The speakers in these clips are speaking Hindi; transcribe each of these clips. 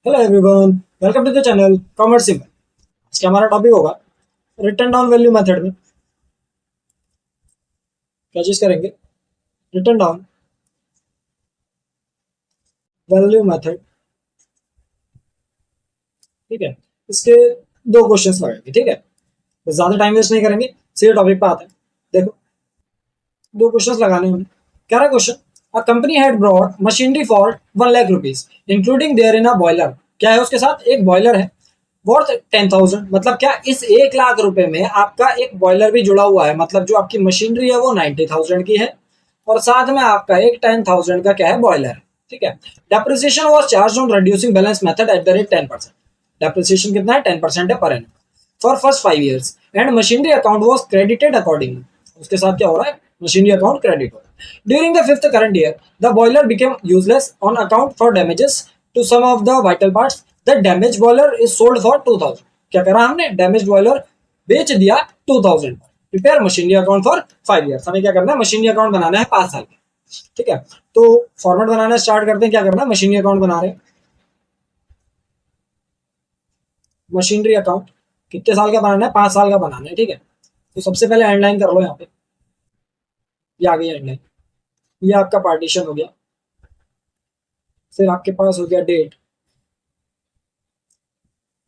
Hello everyone, welcome to the channel commerce simple. आज का हमारा टॉपिक होगा रिटर्न डाउन वैल्यू मेथड में क्या चीज करेंगे। रिटर्न डाउन वैल्यू मेथड, ठीक है। इसके दो क्वेश्चंस लगाएंगे, ठीक है। तो ज्यादा टाइम वेस्ट नहीं करेंगे, सीधे टॉपिक पे आते हैं। देखो, दो क्वेश्चंस लगाने हैं हमें। क्या रहा question? A company had brought machinery for 1 lakh rupees including therein a boiler. क्या है उसके साथ? एक बॉयलर है वर्थ 10,000। मतलब क्या इस 1 लाख रुपए में आपका एक बॉयलर भी जुड़ा हुआ है? मतलब जो आपकी मशीनरी है वो 90,000 की है और साथ में आपका एक 10,000 का क्या है, बॉयलर है, ठीक है। Depreciation was charge on reducing balance method at the rate 10%। Depreciation कितना है? 10% है per annum for first 5 years and machinery account was credited accordingly. उसके साथ क्या हो रहा है? मशीनरी अकाउंट क्रेडिट हो रहा है। During the fifth current year the boiler became useless on account for damages to some of the vital parts. The damage boiler is sold for 2,000। क्या करा हमने? डैमेज बॉयलर बेच दिया 2,000 पर। Prepare machinery account for 5 years। हमें क्या करना है? मशीनरी अकाउंट बनाना है 5 साल का, ठीक है। तो फॉर्मेट बनाना स्टार्ट करते हैं। क्या करना है? मशीनरी अकाउंट बना रहे हैं। मशीनरी अकाउंट कितने साल का बनाना है? 5 साल का बनाना है, ठीक है। तो सबसे पहले हेडलाइन कर लो यहाँ पे। ये आ गई हेडलाइन। ये आपका पार्टीशन हो गया। फिर आपके पास हो गया डेट,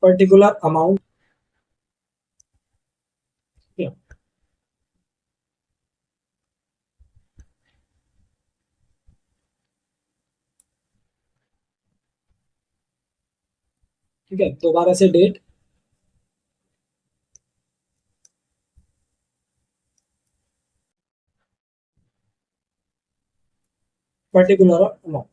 पर्टिकुलर अमाउंट, ठीक है। दोबारा से date, particular amount,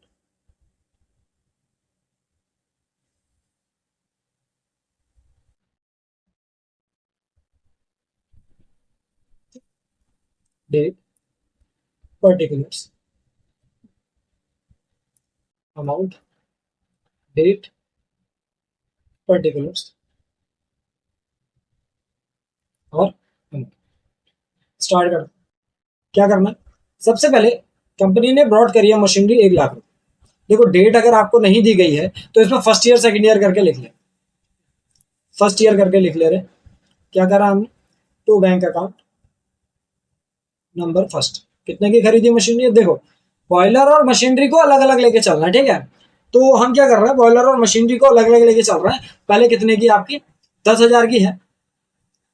date, particulars, amount, date, particulars और अमाउंट। स्टार्ट कर। क्या करना है? सबसे पहले कंपनी ने ब्रॉड करी है मशीनरी 1 लाख रुपए। देखो, डेट अगर आपको नहीं दी गई है तो इसमें फर्स्ट ईयर सेकंड ईयर करके लिख ले। फर्स्ट ईयर करके लिख ले रहे। क्या करा हमने? To bank account number first. कितने की खरीदी मशीनरी? देखो, बॉयलर और मशीनरी को अलग अलग लेके चलना है, ठीक है। तो हम क्या कर रहे हैं? बॉयलर और मशीनरी को अलग अलग लेके चल रहे हैं। पहले कितने की? आपकी 10,000 की है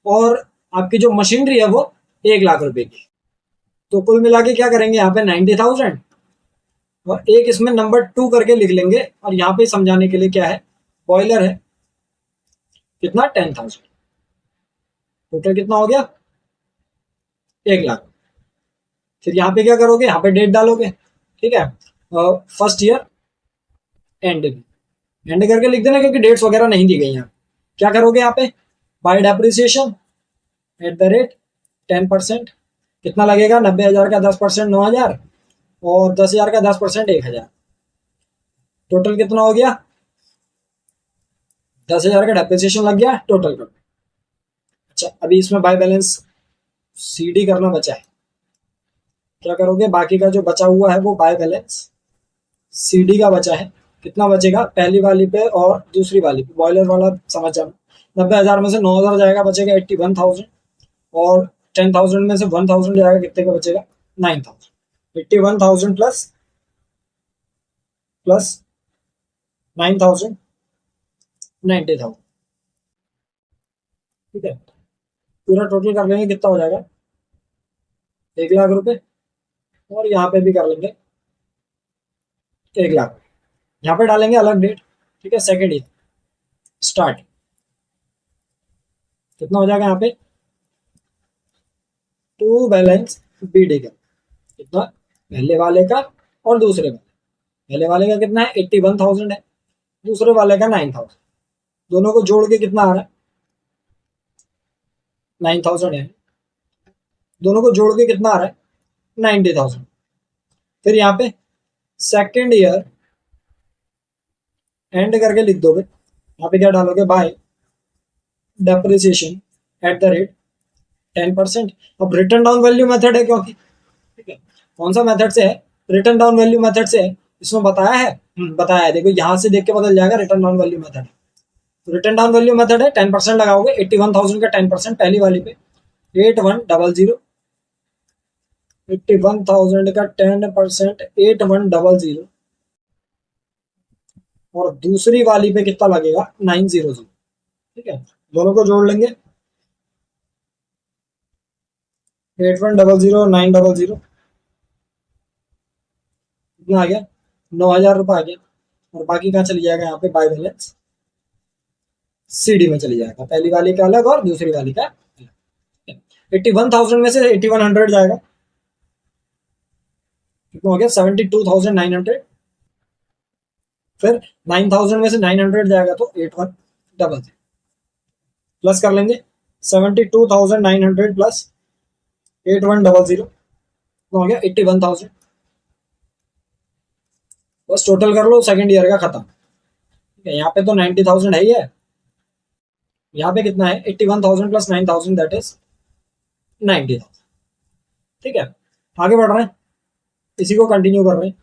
और आपकी जो मशीनरी है वो 1 लाख रुपए की। तो कुल मिला के क्या करेंगे यहाँ पे? 90,000 और एक इसमें नंबर 2 करके लिख लेंगे। और यहाँ पे समझाने के लिए क्या है, बॉयलर है कितना? 10,000। टोटल कितना हो गया? 1 लाख। फिर यहाँ पे क्या करोगे? यहाँ पे डेट डालोगे, ठीक है। फर्स्ट ईयर एंड, एंड करके लिख देना क्योंकि डेट्स वगैरह नहीं दी गई यहाँ। क्या करोगे यहाँ पे? Bye depreciation at the rate 10%। कितना लगेगा? 90,000 का 10% 9,000 और 10,000 का 10% 1,000। टोटल कितना हो गया? 10,000 का डेप्रिसिएशन लग गया टोटल कर। अच्छा, अभी इसमें बाय बैलेंस सीडी करना बचा है। क्या करोगे? बाकी का जो बचा हुआ है वो बाय बैलेंस सीडी का बचा है। कितना बचेगा? पहली वाली पे और दूसरी वाली पे, बॉयलर वाला समझ जाना। 90,000 में से 9,000 जाएगा, बचेगा 81,000 और 10,000 में से 1,000 जाएगा, कितने का बचेगा? 9,000। 81,000 प्लस प्लस 9,000, 90,000, ठीक है। पूरा टोटल कर लेंगे, कितना हो जाएगा? 1 लाख रुपए। और यहाँ पे भी कर लेंगे 1 लाख। यहाँ पे डालेंगे अलग डेट, ठीक है। Second year start. कितना हो जाएगा यहाँ पे? टू बैलेंस बी डी का कितना? पहले वाले का और दूसरे वाले। पहले वाले का कितना है? 81,000 है। दूसरे वाले का 9,000। दोनों को जोड़ के कितना आ रहा है? 9,000 है। दोनों को जोड़ के कितना आ रहा है? 90,000। फिर यहाँ पे सेकेंड ईयर एंड करके लिख दोगे। यहाँ पे क्या डालोगे? Bye depreciation at the rate 10%। अब रिटर्न डाउन वैल्यू मेथड है क्योंकि, ठीक है। कौन सा मेथड से है? रिटर्न डाउन वैल्यू मेथड से है। इसमें बताया है बताया है, देखो यहाँ से देख के बदल जाएगा, रिटर्न डाउन वैल्यू मेथड। तो रिटर्न डाउन वैल्यू मेथड है, 10% लगाओगे, 81,000 का 10% पहली वाली पे 8100, 81,000 का 10% 8100, और दूसरी वाली पे कितना लगेगा 900। ठीक है, दोनों को जोड़ लेंगे, 8100 900 कितना आ गया, 9,000 रुपये आ गया। और बाकी कहाँ चली जाएगा, यहाँ पे बाय बैलेंस सीडी में चली जाएगा, पहली वाली का अलग और दूसरी वाली का अलग। 81,000 में से 8100 जाएगा, कितना हो गया 72,900। फिर 9,000 में से 900 जाएगा तो 8100, प्लस कर लेंगे 72,900 प्लस 8100, हो गया 81,000। बस टोटल कर लो, सेकंड ईयर का खत्म। ठीक है, यहाँ पे तो 90,000 है ही है, यहाँ पे कितना है 81,000 प्लस 9,000 दैट इज 90,000। ठीक है, आगे बढ़ रहे हैं, इसी को कंटिन्यू कर रहे हैं,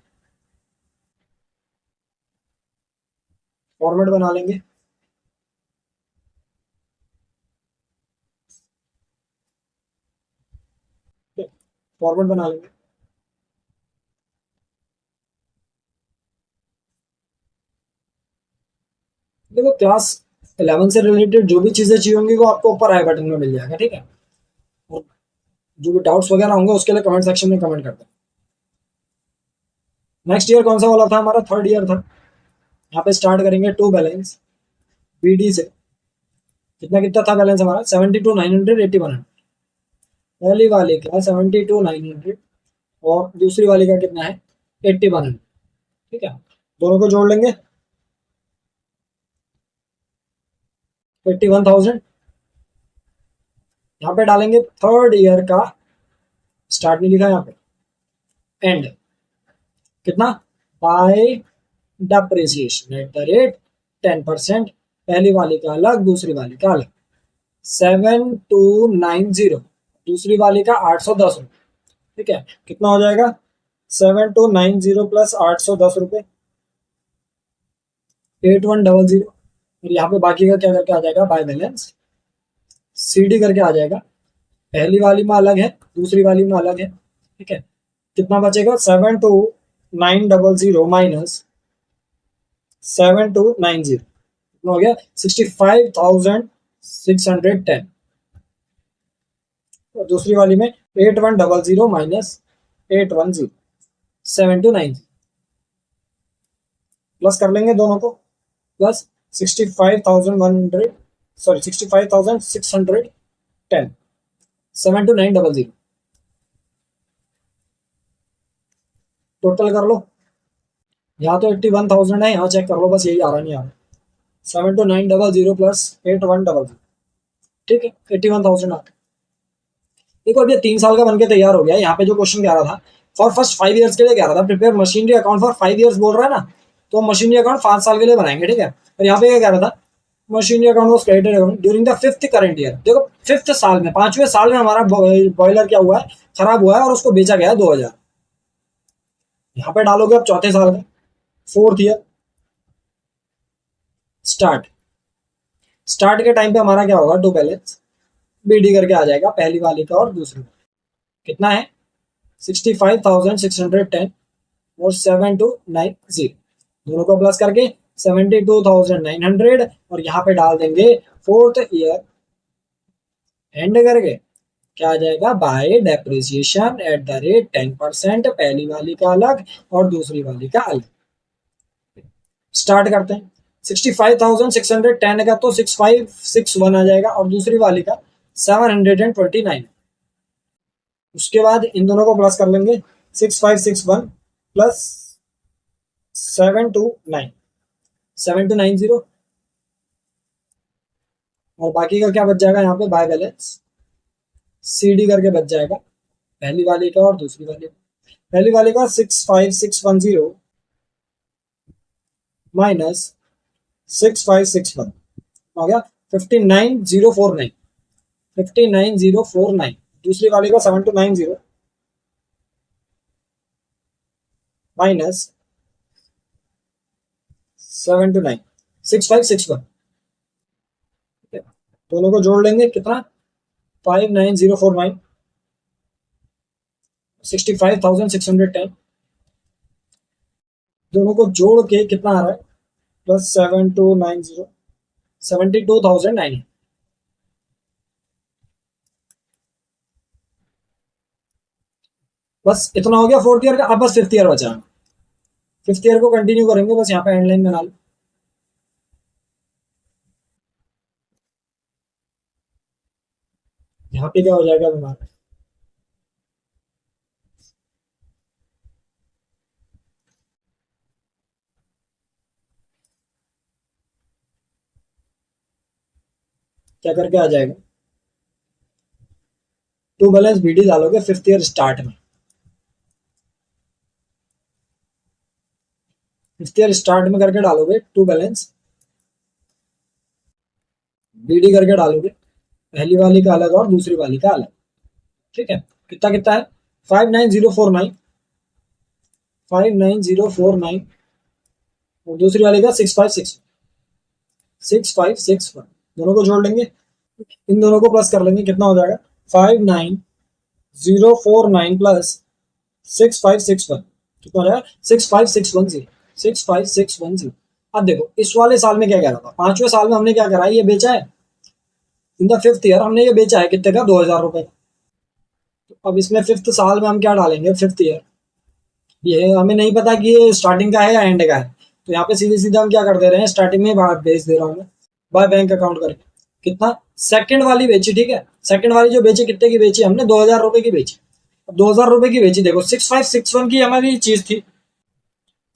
फॉर्मेट बना लेंगे। फॉर्मेट बना लेंगे, देखो क्लास 11 से रिलेटेड जो भी चीजें चाहिए होंगी वो आपको ऊपर आई बटन में मिल जाएगा। ठीक है, और जो भी डाउट्स वगैरह होंगे उसके लिए कमेंट सेक्शन में कमेंट कर दें। नेक्स्ट ईयर कौन सा वाला था हमारा, थर्ड ईयर था। यहाँ पे स्टार्ट करेंगे टू बैलेंस बीडी से, कितना कितना था बैलेंस हमारा 72,900 8100, पहली वाली का 72,900 और दूसरी वाली का कितना है 8100। ठीक है, दोनों को जोड़ लेंगे 81,000, यहाँ पे डालेंगे थर्ड ईयर का, स्टार्ट नहीं लिखा यहाँ पे, एंड कितना bye depreciation at the rate 10%, पहली वाली का अलग दूसरी वाली का अलग 7290, दूसरी वाली का 810 रुपये। ठीक है, कितना हो जाएगा 7290 प्लस 810 रुपये 8100, और यहाँ पे बाकी का क्या करके आ जाएगा बाय बैलेंस सीडी करके आ जाएगा, पहली वाली में अलग है दूसरी वाली में अलग है। ठीक है, कितना बचेगा 72,900 माइनस 7290, हो गया 65,610, और दूसरी वाली में 8100 माइनस 810 7290, प्लस कर लेंगे दोनों को, प्लस 65,100 सॉरी 65,610 72,900, टोटल कर लो, यहाँ तो 81,000 है, यहाँ चेक कर लो, बस यही आ रहा नहीं आ रहा 72,900 प्लस 8100। ठीक है, 81,000 आ गया। देखो अब ये 3 साल का बनके तैयार हो गया। यहाँ पे जो क्वेश्चन कह रहा था फॉर फर्स्ट 5 ईयर्स के लिए कह रहा था, prepare machinery account for 5 years बोल रहा है ना, तो मशीनरी अकाउंट 5 साल के लिए बनाएंगे। ठीक है, और यहाँ पे क्या कह रहा था, machinery account was credited account during the 5th current year. देखो 5th साल में, 5वें साल में हमारा बॉयलर क्या हुआ है, खराब हुआ है और उसको बेचा गया है 2,000। यहाँ पे डालोगे अब चौथे साल में 4th ईयर, स्टार्ट के टाइम पे हमारा क्या होगा, टू बैलेंस बीडी करके आ जाएगा, पहली वाली का और दूसरी, कितना है 65,610 और 7290, दोनों को प्लस करके 72,900, और यहाँ पे डाल देंगे 4th ईयर एंड करके क्या आ जाएगा bye depreciation at the rate 10%, पहली वाली का अलग और दूसरी वाली का अलग। स्टार्ट करते हैं 65,610 का तो 6561 आ जाएगा और दूसरी वाली का 729। उसके बाद इन दोनों को प्लस कर लेंगे 6561 प्लस 7290 और बाकी का क्या बच जाएगा यहाँ पे बाय बैलेंस सीडी करके बच जाएगा, पहली वाली का और दूसरी वाली का। पहली वाली का 65,610 माइनस 6561 हो गया 59,049, 59,049, दूसरी वाली का 7290 माइनस 729 6561। दोनों को जोड़ लेंगे कितना 59049 65,610। दोनों को जोड़ के कितना आ रहा है प्लस 7290 72,009। बस इतना हो गया फोर्थ ईयर का। अब बस फिफ्थ ईयर बचा। फिफ्थ ईयर को कंटिन्यू करेंगे बस यहाँ पे एंड लाइन बना लो। यहाँ पे क्या हो जाएगा हमारा क्या करके आ जाएगा टू बैलेंस बीडी डालोगे फिफ्थ ईयर स्टार्ट में। फिफ्थ ईयर स्टार्ट में करके डालोगे टू बैलेंस बीडी करके डालोगे। पहली वाली का अलग और दूसरी वाली का अलग। ठीक है कितना कितना है 59049 59049 और दूसरी वाली का 6561 दोनों को जोड़ लेंगे। इन दोनों को प्लस कर लेंगे कितना हो जाएगा 59049 प्लस 6561 कितना हो जाएगा 65610 65610। अब देखो इस वाले साल में क्या कह रहा था पांचवें साल में हमने क्या करा है ये बेचा है इन द फिफ्थ ईयर हमने ये बेचा है कितने का 2000 रुपए का। तो अब इसमें फिफ्थ साल में हम क्या डालेंगे फिफ्थ ईयर ये हमें नहीं पता कि ये स्टार्टिंग का है या एंड का है। तो यहाँ पे सीधे सीधे हम क्या कर दे रहे हैं स्टार्टिंग में भेज दे रहा हूँ मैं बाय बैंक अकाउंट करके। कितना सेकंड वाली बेची ठीक है सेकंड वाली जो बेची कितने की बेची हमने 2000 रुपए की बेची। अब 2000 रुपए की बेची देखो 6561 की हमारी चीज थी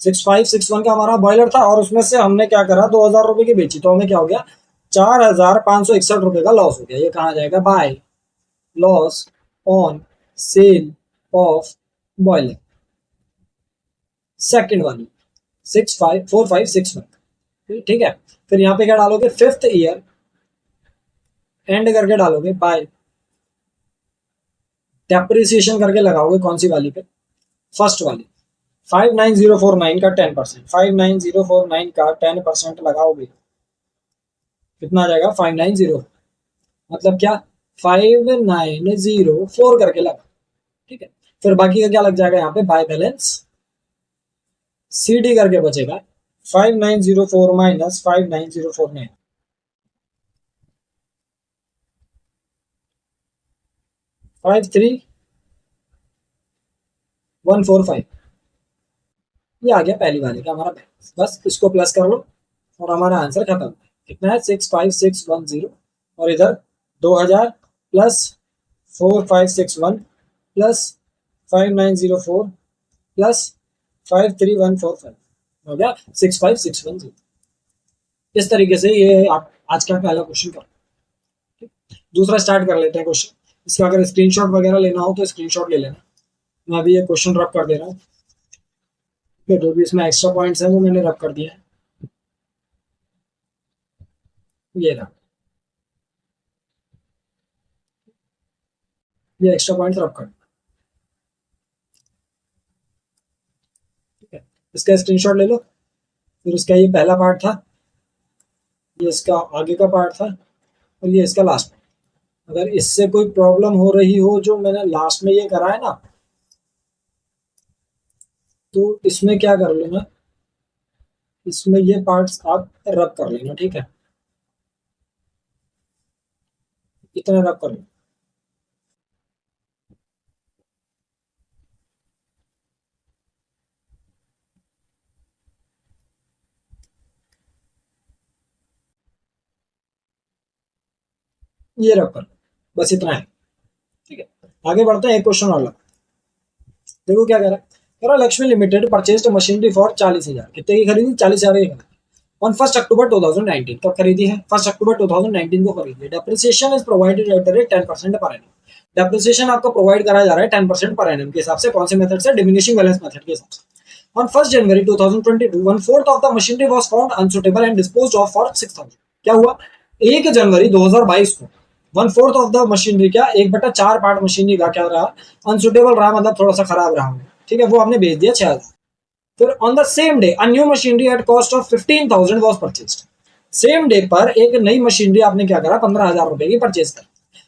6561 का हमारा बॉयलर था और उसमें से हमने क्या करा 2000 रुपए की बेची तो हमें क्या हो गया 4561 रुपए का लॉस हो गया। ये कहा जाएगा by loss on sale of boiler second वाली 454561। ठीक है फिर यहाँ पे क्या डालोगे फिफ्थ ईयर एंड करके डालोगे बाय डेप्रिसिएशन करके लगाओगे कौन सी वाली पे फर्स्ट वाली 59049 का 10% 59049 का 10% लगाओगे कितना आ जाएगा 590 मतलब क्या 5904 करके लगा। ठीक है फिर बाकी का क्या लग जाएगा यहाँ पे बाय बैलेंस सीडी करके बचेगा 5904 माइनस 59049 53145 ये आ गया पहली वाले का हमारा बैलेंस। बस इसको प्लस कर लो और हमारा आंसर खत्म। कितना है 65610 और इधर 2000 प्लस 4561 प्लस 5904 प्लस 53145 हो गया 65610। इस तरीके से ये आप आज का पहला क्वेश्चन कर। दूसरा स्टार्ट कर लेते हैं क्वेश्चन। इसका अगर स्क्रीनशॉट वगैरह लेना हो तो स्क्रीनशॉट ले लेना। मैं अभी ये क्वेश्चन रब कर दे रहा हूँ जो भी इसमें एक्स्ट्रा पॉइंट्स हैं वो मैंने रब कर दिया है। ये रहा ये एक्स्ट्रा पॉइंट्स रब कर। ठीक है इसका स्क्रीनशॉट ले लो। फिर उसका ये पहला पार्ट था ये इसका आगे का पार्ट था और ये इसका लास्ट पार्ट। अगर इससे कोई प्रॉब्लम हो रही हो जो मैंने लास्ट में ये करा है ना तो इसमें क्या कर लेना इसमें ये पार्ट्स आप रब कर लेना। ठीक है इतना रब कर लेना। ये रब कर बस इतना है। ठीक है आगे बढ़ते हैं एक क्वेश्चन और। देखो क्या कह रहा है कह रहा Lakshmi limited purchased machinery for 40,000 कितने की खरीदी 40,000 की खरीदी ऑन 1 अक्टूबर 2019 कब खरीदी है 1 अक्टूबर 2019 को खरीदी है। Depreciation is provided at the rate 10% per annum. Depreciation आपको प्रोवाइड कराया जा रहा है 10% पर एनम के हिसाब से कौन से मेथड से डिमिनिशिंग बैलेंस मेथड के हिसाब से। On 1st January 2022, 1/4 of the machinery was found unsuitable and disposed of for 6,000। क्या हुआ 1 जनवरी 2022 को 1/4 ऑफ द मशीनरी क्या 1/4 पार्ट मशीनरी का क्या रहा अनसुटेबल रहा मतलब थोड़ा सा खराब रहा। ठीक है वो हमने भेज दिया 6,000। फिर on the same day a new machinery at cost of 15,000 was purchased. Same day पर एक नई मशीनरी आपने क्या करा, 15,000 रुपए की परचेज कर।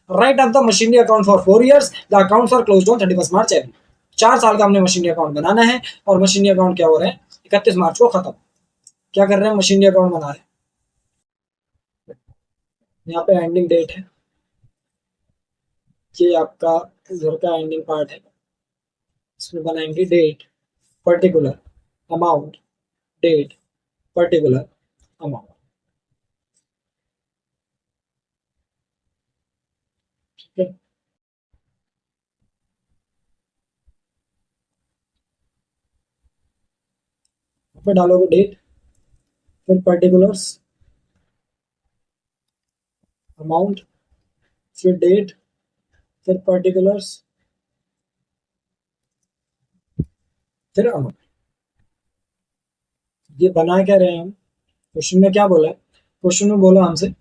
Write off the machinery account for 4 years, the accounts are closed on 31 March every. 4 साल का हमने मशीनरी अकाउंट बनाना है और मशीनरी अकाउंट क्या हो रहे हैं, 31 मार्च को खत्म। क्या कर रहे हैं, मशीनरी अकाउंट बना रहे हैं। यहाँ पे एंडिंग डेट है, ये आपका इधर का एंडिंग पार्ट है। इसमें बनाएंगे date particular amount, date particular amount. ठीक है, फिर डालोगे डेट, फिर पर्टिकुलर्स अमाउंट, फिर डेट, फिर पर्टिकुलर्स, फिर अमाउंट। ये बना क्या रहे हैं हम, क्वेश्चन में क्या बोला है, क्वेश्चन में बोला हमसे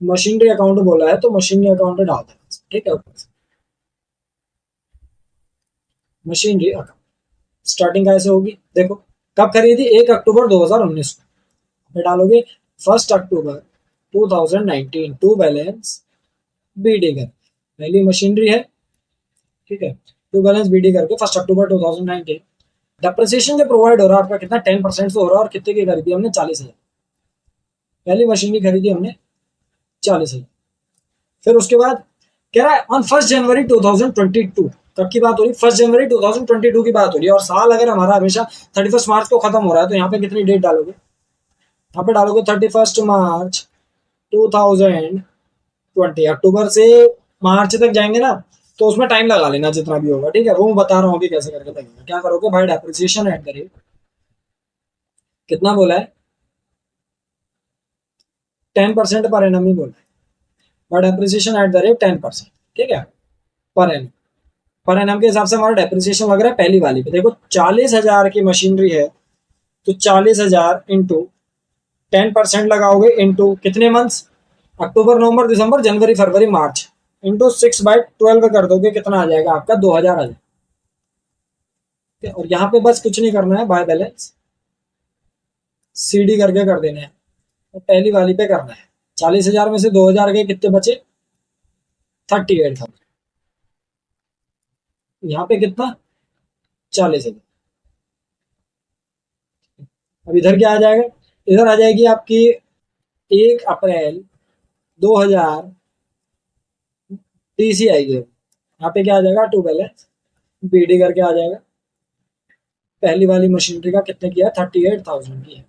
मशीनरी अकाउंट बोला है, तो मशीनरी अकाउंट डाल देना। ठीक है, ऊपर से मशीनरी अकाउंट स्टार्टिंग कैसे होगी, देखो कब खरीदी, 1 अक्टूबर 2019 को। फिर डालोगे 1 अक्टूबर 2019 टू बैलेंस बीडी कर, पहली मशीनरी है। ठीक है, टू बैलेंस बीडी करके 1 अक्टूबर 2019। डेप्रिसिएशन जो प्रोवाइड हो रहा है आपका कितना, 10% से हो रहा है, और कितने की खरीदी हमने, 40,000। पहली मशीनरी खरीदी हमने 40,000। फिर उसके बाद कह रहा है ऑन 1 जनवरी 2022, कब की बात हो रही, 1 जनवरी 2022 की बात हो रही है, और साल अगर हमारा हमेशा 31 मार्च को खत्म हो रहा है, तो यहाँ पे कितनी डेट डालोगे, यहाँ पे डालोगे 31 मार्च 2020। अक्टूबर से मार्च तक जाएंगे ना, तो उसमें टाइम लगा लेना जितना भी होगा। ठीक है, वो मैं बता रहा हूँ अभी कैसे करके लगेगा। क्या करोगे भाई, डेप्रिसिएशन एट द रेट कितना बोला है, 10% पर एनम ही बोला है, but depreciation at the rate 10%। ठीक है, पर एनम, पर एनम के हिसाब से हमारा डेप्रिसिएशन लग रहा है पहली वाली पे। देखो 40,000 की मशीनरी है, तो 40,000 इंटू 10% लगाओगे, इंटू कितने मंथ्स, अक्टूबर नवंबर दिसंबर जनवरी फरवरी मार्च, इंटू 6/12 कर दोगे, कितना आ जाएगा आपका, 2,000 आ जाएगा। और यहाँ पे बस कुछ नहीं करना है, बाय बैलेंस सीडी करके कर देने हैं, तो पहली वाली पे करना है। 40,000 में से 2,000 के कितने बचे, 38,000। यहाँ पे कितना, 40,000। अब इधर क्या आ जाएगा, इधर आ जाएगी आपकी 1 अप्रैल 2000 टीसी आएगी। यहाँ पे क्या आ जाएगा, टू बैलेंस बीडी करके आ जाएगा। पहली वाली मशीनरी का कितने की है, 38,000 की है।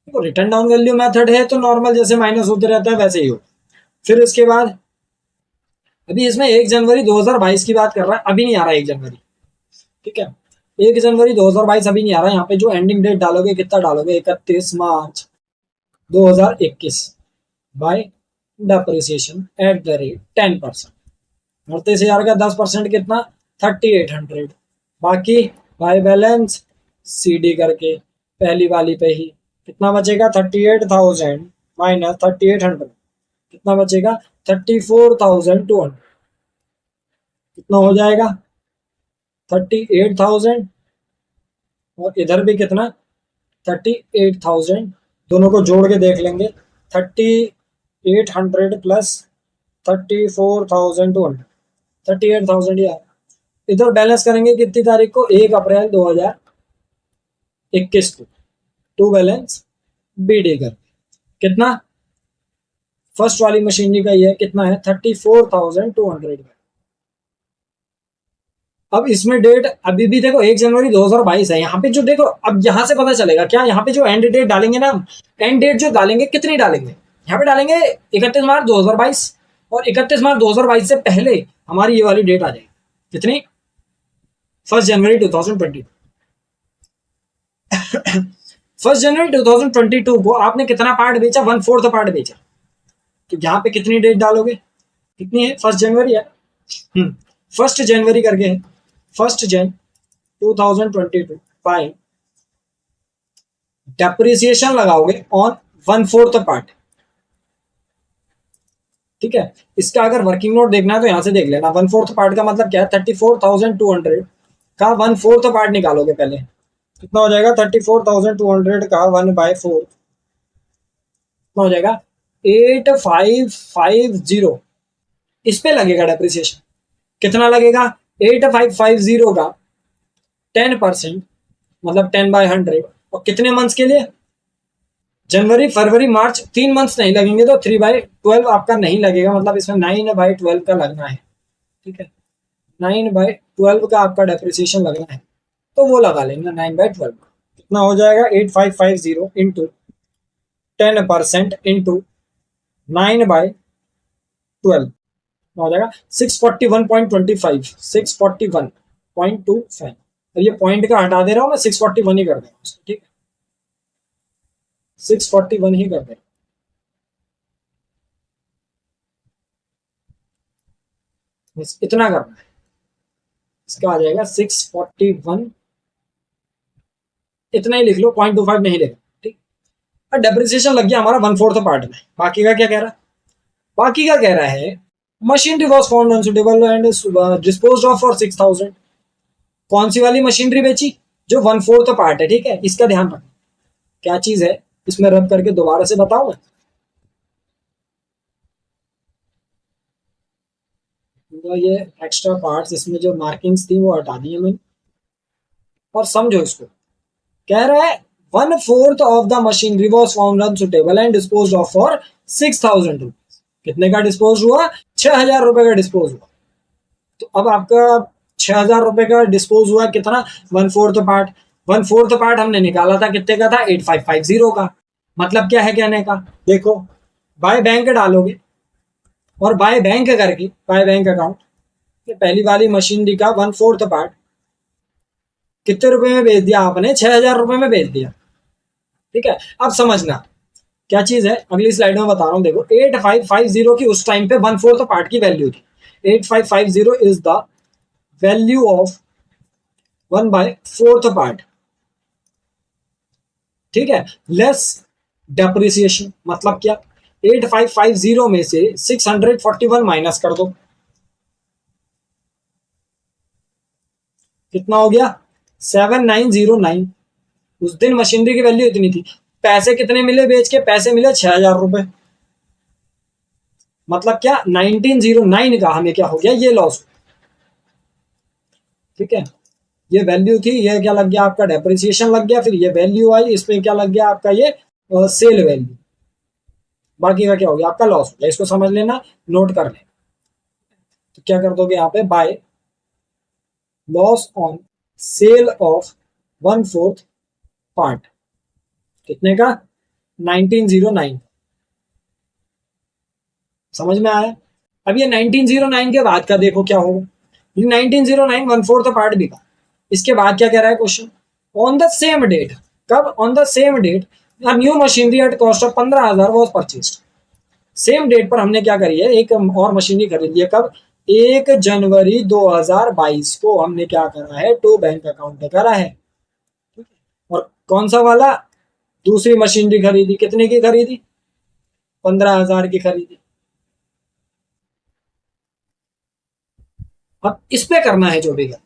तो रिटर्न डाउन वैल्यू मेथड है, तो नॉर्मल जैसे माइनस होते रहता है वैसे ही हो। फिर इसके बाद अभी इसमें 1 जनवरी 2022 की बात कर रहा है, अभी नहीं आ रहा 1 जनवरी। ठीक है, 1 जनवरी 2022 अभी नहीं आ रहा। यहाँ पे जो एंडिंग डेट डालोगे कितना डालोगे, 31 मार्च 2021 bye depreciation at the rate 10%। 38,000 का 10% कितना, 3,800। बाकी बाय बैलेंस सीडी करके पहली वाली पे ही कितना बचेगा, 38,000 माइनस 3,800, कितना बचेगा, 34,200। कितना हो जाएगा, 38,000, और इधर भी कितना, 38,000। दोनों को जोड़ के देख लेंगे, 3,800 प्लस 34,200, 38,000 यार। इधर बैलेंस करेंगे कितनी तारीख को, 1 अप्रैल 2021 को, टू बैलेंस बीडी कर कितना, फर्स्ट वाली मशीनरी का ये कितना है, 34,200 का। अब इसमें डेट अभी भी देखो 1 जनवरी 2022 है। यहाँ पे जो देखो, अब यहाँ से पता चलेगा क्या, यहाँ पे जो एंड डेट डालेंगे ना, एंड डेट जो डालेंगे कितनी डालेंगे, यहाँ पे डालेंगे 31 मार्च 2022, और 31 मार्च 2022 से पहले हमारी ये वाली डेट आ जाएगी, कितनी, 1 जनवरी 2022। 1 जनवरी 2022 को आपने कितना पार्ट बेचा, 1/4 पार्ट बेचा, तो यहाँ पे कितनी डेट डालोगे, कितनी है, 1 जनवरी है, 1 जनवरी करके है, 1 जन 2022 बाय डेप्रिसिएशन लगाओगे ऑन 1/4 पार्ट। ठीक है, इसका अगर वर्किंग नोट देखना है तो यहां से देख लेना। 1/4 पार्ट का मतलब क्या है, 34,200 का 1/4 पार्ट निकालोगे पहले, कितना हो जाएगा 34,200 का 1/4 कितना हो जाएगा 8550। इस पे लगेगा डेप्रिसिएशन, कितना लगेगा 8550 का 10%, मतलब 10/100, और कितने मंथ्स के लिए, जनवरी फरवरी मार्च, 3 मंथ्स नहीं लगेंगे तो 3/12 आपका नहीं लगेगा, मतलब इसमें 9/12 का लगना है। ठीक है, 9/12 का आपका डेप्रिसिएशन लगना है, तो वो लगा लेंगे 9/12। कितना हो जाएगा 8550 इंटू 10% इंटू 9/12 हो जाएगा 641.25, 641.25। और ये पॉइंट का हटा दे रहा हूँ मैं, 641 ही कर देगा उसको। ठीक है, 641 ही कर देगा। इतना करना है, इसका आ जाएगा 641, इतना ही लिख लो, 0.25 नहीं लेगा। ठीक, और डेप्रिसिएशन लग गया हमारा 1/4 पार्ट में। बाकी का क्या कह रहा है, बाकी का कह रहा है machinery was found unsuitable and disposed of for 6,000। कौन सी वाली मशीनरी बेची, जो 1/4 पार्ट है। ठीक है, इसका ध्यान रखना, क्या चीज है इसमें रब करके दोबारा से बताऊं मैं। तो ये एक्स्ट्रा पार्ट्स, इसमें जो मार्किंग्स थी वो हटा दी है मैंने, और समझो इसको। कह रहा है 1/4 of the machinery was found unsuitable and dispose of for 6,000 rupees. कितने का डिस्पोज हुआ, 6,000 रुपए का डिस्पोज हुआ। तो अब आपका 6,000 रुपए का डिस्पोज हुआ, कितना 1/4 पार्ट। 1/4 पार्ट हमने निकाला था, कितने का था 8550 का। मतलब क्या है कहने का, देखो बाय बैंक डालोगे और बाय बैंक करके, बाय बैंक अकाउंट, पहली वाली मशीनरी का 1/4 पार्ट कितने रुपए में बेच दिया आपने, 6,000 रुपए में बेच दिया। ठीक है, अब समझना क्या चीज है, अगली स्लाइड में बता रहा हूं। देखो 8550 की उस टाइम पे 1/4 पार्ट की वैल्यू थी। 8550 is the value of 1/4 part. ठीक है, लेस डेप्रिसिएशन, मतलब क्या, 8550 में से 641 माइनस कर दो, कितना हो गया 7909। उस दिन मशीनरी की वैल्यू इतनी थी, पैसे कितने मिले बेच के, पैसे मिले 6,000 रुपए। मतलब क्या 1909 का हमें क्या हो गया, ये लॉस। ठीक है, ये वैल्यू थी, ये क्या लग गया आपका डेप्रिसिएशन लग गया, फिर ये वैल्यू आई, इसमें क्या लग गया आपका ये सेल वैल्यू। बाकी का क्या हो गया आपका लॉस हो गया, इसको समझ लेना, नोट कर लेना। तो क्या कर दोगे यहाँ पे, by loss on sale of 1/4 part, कितने का 1909। समझ में आया। अब ये 1909 के बाद का देखो क्या होगा, ये 1909 1/4 पार्ट भी का। इसके बाद क्या कह रहा है question, on the same date, कब, on the same date new machinery at cost of 15,000 was purchased. Same date पर हमने क्या करी है, एक और मशीनरी खरीद ली है, कब, 1 जनवरी 2022 को हमने क्या करा है, टू बैंक अकाउंट में करा है। और कौन सा वाला, दूसरी मशीनरी खरीदी, कितने की खरीदी, 15,000 की खरीदी। अब इस पे करना है जो भी करना,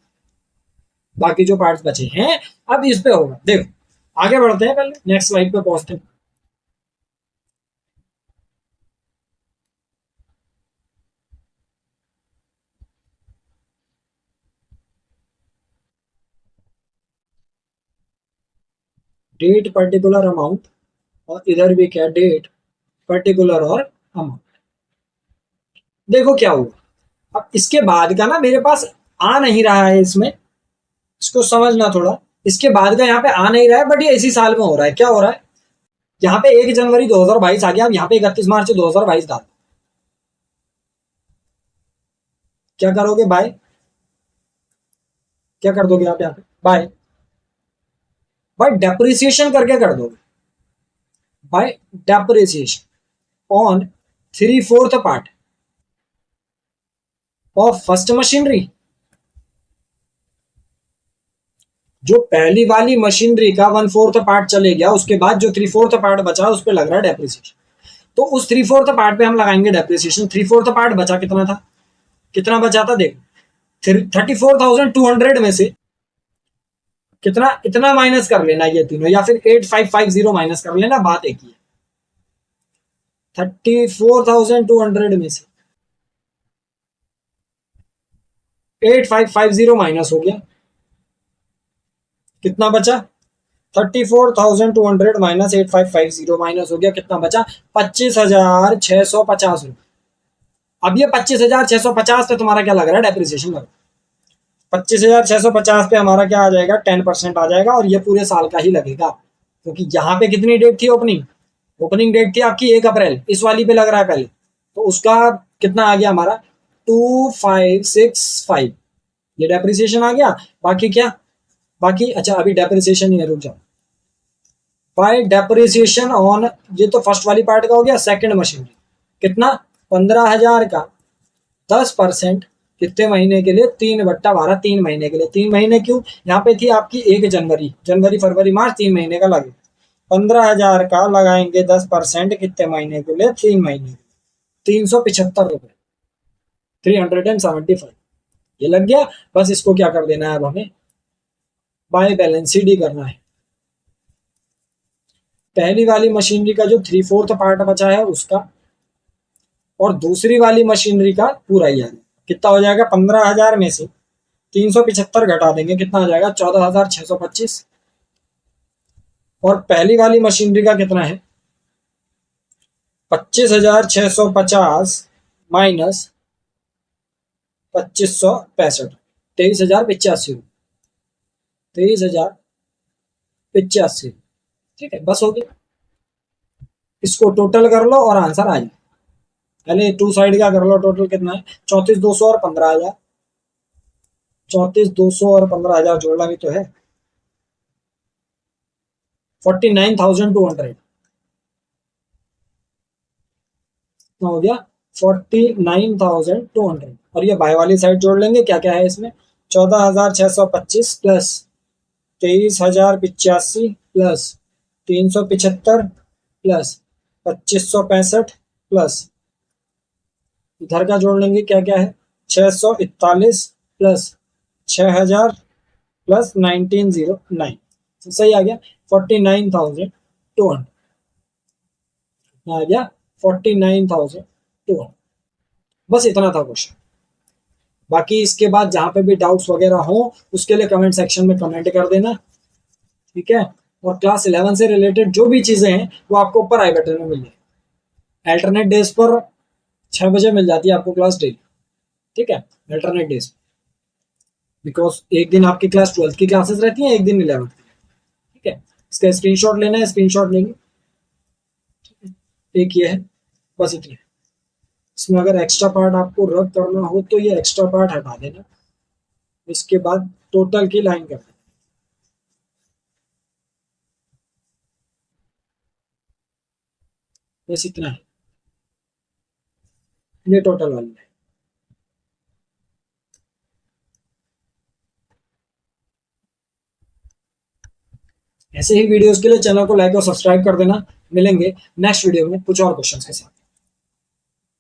बाकी जो पार्ट्स बचे हैं अब इस पे होगा। देखो आगे बढ़ते हैं, पहले नेक्स्ट स्लाइड पे पहुंचते हैं। डेट पर्टिकुलर अमाउंट, और इधर भी क्या, डेट पर्टिकुलर और अमाउंट। देखो क्या हुआ, अब इसके बाद का ना मेरे पास आ नहीं रहा है, इसमें इसको समझना थोड़ा। इसके बाद का यहाँ पे आ नहीं रहा है, बट ये इसी साल में हो रहा है। क्या हो रहा है, यहाँ पे 1 जनवरी 2022 आ गया, अब यहाँ पे 31 मार्च 2022 डाल, क्या करोगे बाय, क्या कर दोगे आप यहाँ पे, बाय बाय डेप्रिसिएशन करके कर दोगे, bye depreciation on 3/4 part of first machinery. जो पहली वाली मशीनरी का 1/4 पार्ट चले गया, उसके बाद जो 3/4 पार्ट बचा उस पर लग रहा है डेप्रिसिएशन। तो उस 3/4 पार्ट पे हम लगाएंगे डेप्रिसिएशन। 3/4 पार्ट बचा कितना था, कितना बचा था देखो, 34,200 में से कितना, इतना माइनस कर लेना ये तीनों, या फिर 8550 माइनस कर लेना, बात एक ही है। 34,200 में से 8550 माइनस हो गया, कितना बचा? 34,200 माइनस 8550 माइनस हो गया, कितना बचा? 25,650 रुपये। अब ये 25,650 पे तुम्हारा क्या लग रहा है? डेप्रिसिएशन लग रहा है। 25,650 पे हमारा क्या आ जाएगा? 10% आ जाएगा, और ये पूरे साल का ही लगेगा, क्योंकि यहाँ पे कितनी डेट थी ओपनिंग? ओपनिंग डेट थी आपकी 1 अप्रैल, इस वाली पे लग रहा है पहले, तो उसका कितना आ गया हमारा? 2565, ये डेप्रिसिएशन आ गया। बाकी क्या? बाकी अच्छा अभी डेप्रिसिएशन ही है, रुक जाओ। बाय डेप्रिसिएशन ऑन, ये तो फर्स्ट वाली पार्ट का हो गया। सेकंड मशीनरी कितना? 15,000 का 10% कितने महीने के लिए? 3/12, 3 महीने के लिए। 3 महीने क्यों? यहाँ पे थी आपकी 1 जनवरी, जनवरी फरवरी मार्च, 3 महीने का लगे। 15,000 का लगाएंगे 10%, कितने महीने के लिए? 3 महीने। 375 रुपये, 375, ये लग गया। बस इसको क्या कर देना है अब हमें? बाय बैलेंस शीट ही करना है। पहली वाली मशीनरी का जो 3/4 पार्ट बचा है उसका, और दूसरी वाली मशीनरी का पूरा ही है। कितना हो जाएगा? 15,000 में से 375 घटा देंगे, कितना आ जाएगा? 14,625। और पहली वाली मशीनरी का कितना है? 25,650 माइनस 2,565, 23,085, 23,085। ठीक है, बस हो गया। इसको टोटल कर लो और आंसर आ जाए। पहले टू साइड का कर लो, टोटल कितना है? 34,200 और 15,000। 34,200 और 15,000 जोड़ना भी तो है। 49,200 हो गया। 49,200, और ये बाय वाली साइड जोड़ लेंगे। क्या क्या है इसमें? 14,625 प्लस 23,085 प्लस 375 प्लस 2,565 प्लस इधर का जोड़ लेंगे। क्या क्या है? 641 प्लस 6,000 प्लस 1909, तो सही आ गया 49,200 आ गया। 49,200, बस इतना था क्वेश्चन। बाकी इसके बाद जहां पे भी डाउट्स वगैरह हो उसके लिए कमेंट सेक्शन में कमेंट कर देना, ठीक है। और क्लास 11 से रिलेटेड जो भी चीजें हैं वो आपको ऊपर आई बटन में मिल जाएगी। अल्टरनेट डेज पर 6 बजे मिल जाती है आपको क्लास डेली, ठीक है, अल्टरनेट डेज, बिकॉज एक दिन आपकी क्लास 12th की क्लासेस रहती है, एक दिन 11th की, ठीक है। इसका स्क्रीनशॉट लेना है, स्क्रीनशॉट लेंगे, एक ये है, बस इतना। इसमें अगर एक्स्ट्रा पार्ट आपको रद्द करना हो तो ये एक्स्ट्रा पार्ट हटा देना, इसके बाद टोटल की लाइन कर देना, बस इतना है। ये टोटल वाली है। ऐसे ही वीडियोस के लिए चैनल को लाइक और सब्सक्राइब कर देना। मिलेंगे नेक्स्ट वीडियो में कुछ और क्वेश्चंस के साथ।